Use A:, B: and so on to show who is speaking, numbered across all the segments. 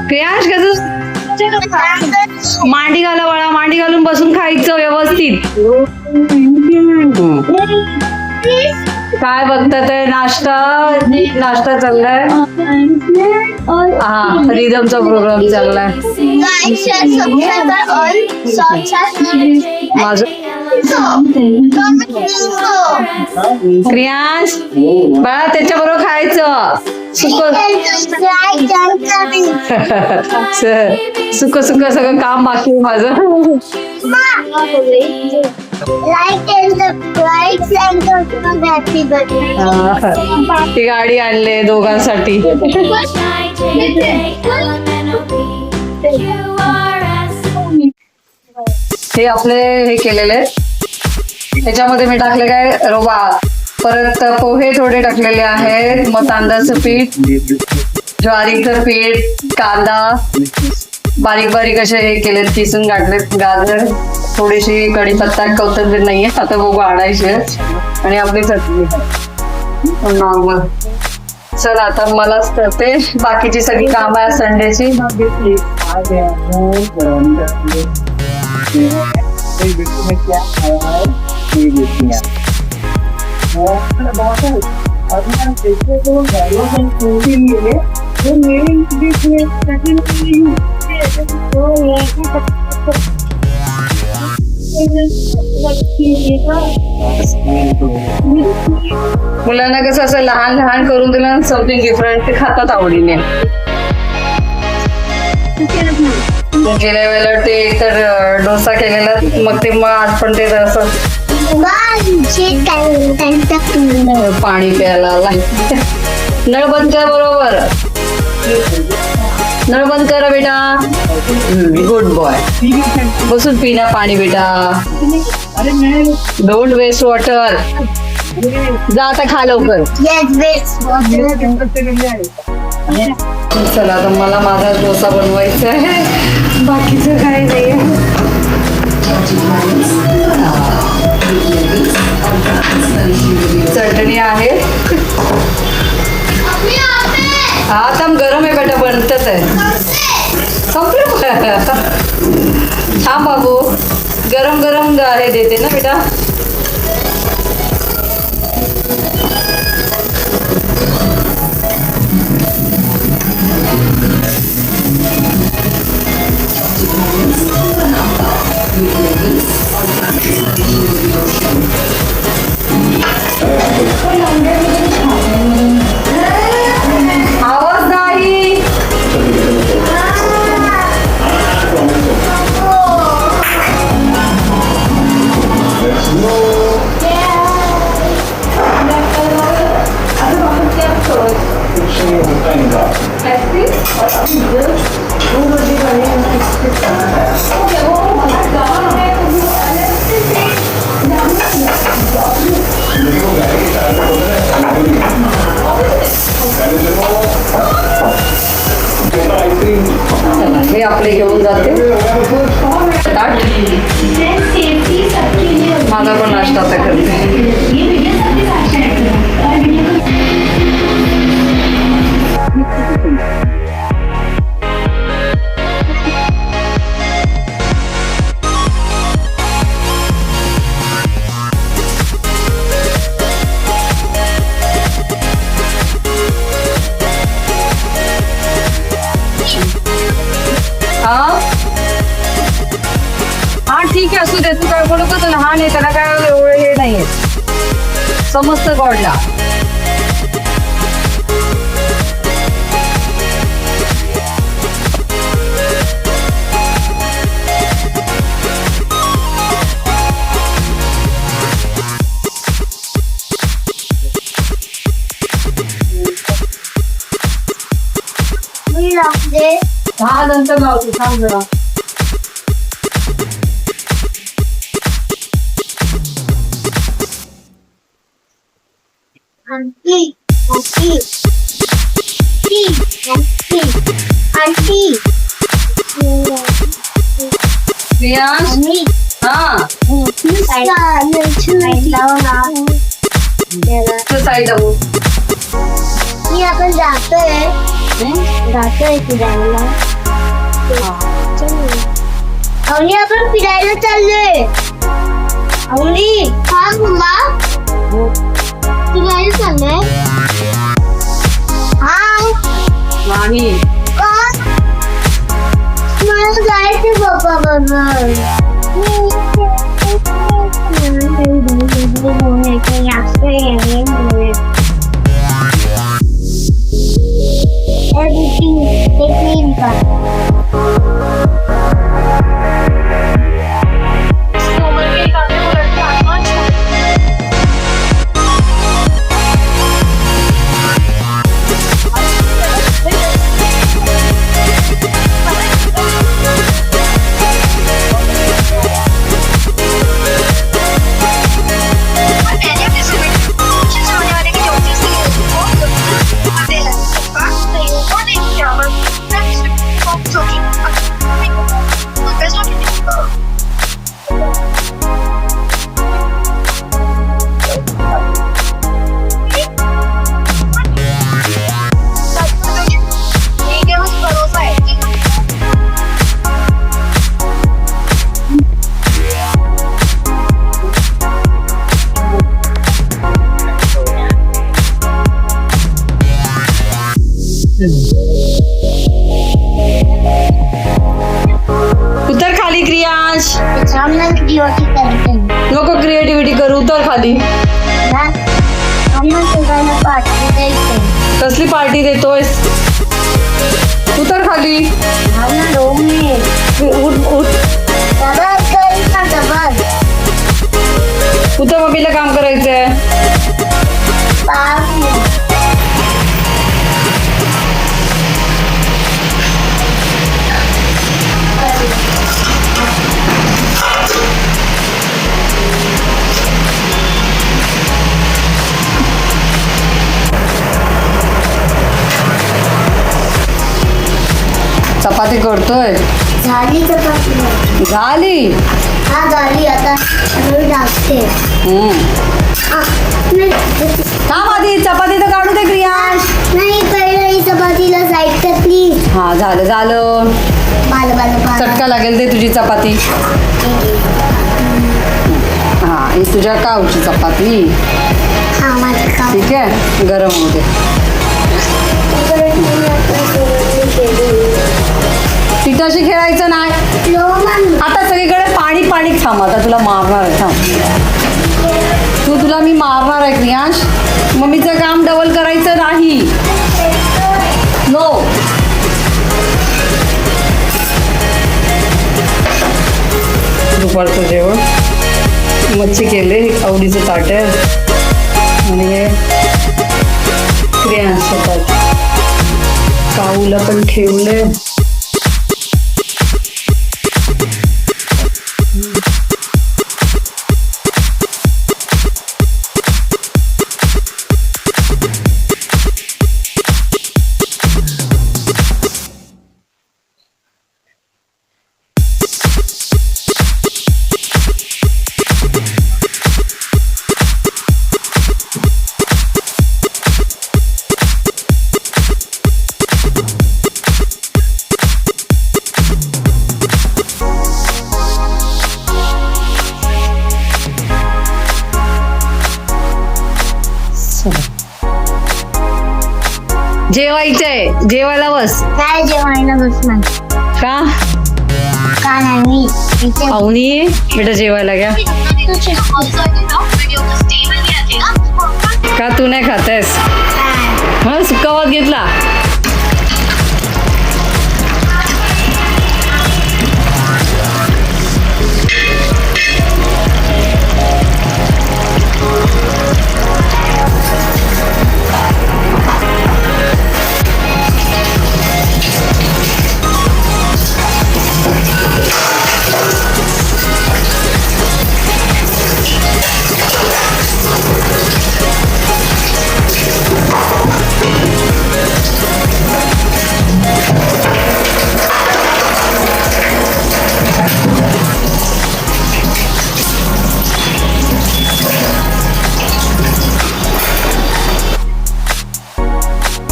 A: क्रियांश कसं मांडी घाला बाळा, मांडी घालून बसून खायचं व्यवस्थित. काय बघतात आहे? नाश्ता चाललाय. हा, रिदमचा प्रोग्राम चाललाय. माझं क्रियांश बाळा त्याच्याबरोबर खायचं. सुक सगळं काम बाकी आहे माझं. ती गाडी आणले दोघांसाठी. हे आपले हे केलेले आहेत. ह्याच्यामध्ये मी टाकले काय रवा, परत पोहे थोडे टाकलेले आहेत, मग तांदळाचं पीठ, ज्वारीचं पीठ, कांदा बारीक बारीक असे हे केलेत, किसून गाठलेत, गाजर, थोडीशी कढीपत्ता, कोथिंबीर नाहीये, आता बघू आणायचे, आणि आपली चटणी नॉर्मल. चला आता मलाच करते, बाकीची सगळी कामं आहे संडेची. मुलांना कसं असं लहान लहान करून दिलं, समथिंग डिफरंट, ते खातात आवडीने. गेल्या वेळेला ते तर डोसा केलेला, मग आज पण ते असं पाणी प्यायला. नळ बंद कर, बरोबर नळ बंद करा बेटा. Good boy. बसून पिना पाणी बेटा. Don't waste water. जा आता खा लवकर. चला आता मला माझा डोसा बनवायचा आहे, बाकीचं काही नाही. चटणी आहे. हा तम गरम आहे बेटा, बनतच आहे. हा बाबू, गरम गरम हे देते ना बेटा. आवाज नाही. हे आपले घेऊन जाते. माझा पण नाश्ता आता करते. हा ठीक आहे, असू दे. तू काय बोलू का, लहान आहे, त्याला काय एवढं हे नाहीये, समजतं गॉडला. हा नंतर लावतो, थांब जरा. साईड
B: मी आपण जातोय फिरायला. अवनी आपण फिरायला चाललोय. अवनी हा मम्मा फिरायला चाललोय. हा
A: नाही
B: मला जायचं पप्पा बरोबर. Everything
A: उतर खाली क्रियांश.
B: करते.
A: नको क्रिएटिव्हिटी करू, उतर खाली.
B: पार्टी द्यायचं.
A: कसली पार्टी देतोयस? उतर खाली. उठ. उतर, मम्मीला काम करायचंय. चपाती करतोय.
B: झाली चपाती.
A: झाली.
B: हा झाली. आता टाकते.
A: थांब आधी, चपाती तर काढू दे क्रियांश.
B: नाही पहिलं ही चपातीला साईड कर प्लीज.
A: हा झालं. चटका लागेल ते तुझी चपाती. हा ही तुझ्या काऊची चपाती.
B: हा माझं काम.
A: ठीक आहे, गरम होऊ दे. पिठाशी खेळायचं नाही आता. सगळीकडे पाणी थांब. आता तुला मारणार आहे. थांब, तुला मी मारणार आहे क्रियांश. मम्मीचं काम डबल करायचं नाही. नो. दुपारचं जेवण मच्छी केले, आवडीचं ताट आहे. आणि हे क्रियांशचं ताट. काऊला पण ठेवले. जेवायचंय, जेवायला बस.
B: काय जेवायला बसणार?
A: का
B: नाही
A: अवनी बेटा जेवायला घ्या. का तू नाही खातेस? हा सुक्का भात घेतला.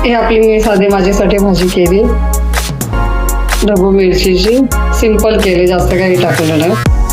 A: हे आपली मी साधी माझ्यासाठी भाजी केली ढबू मिरचीची सिंपल केली जास्त काही टाकलं नाही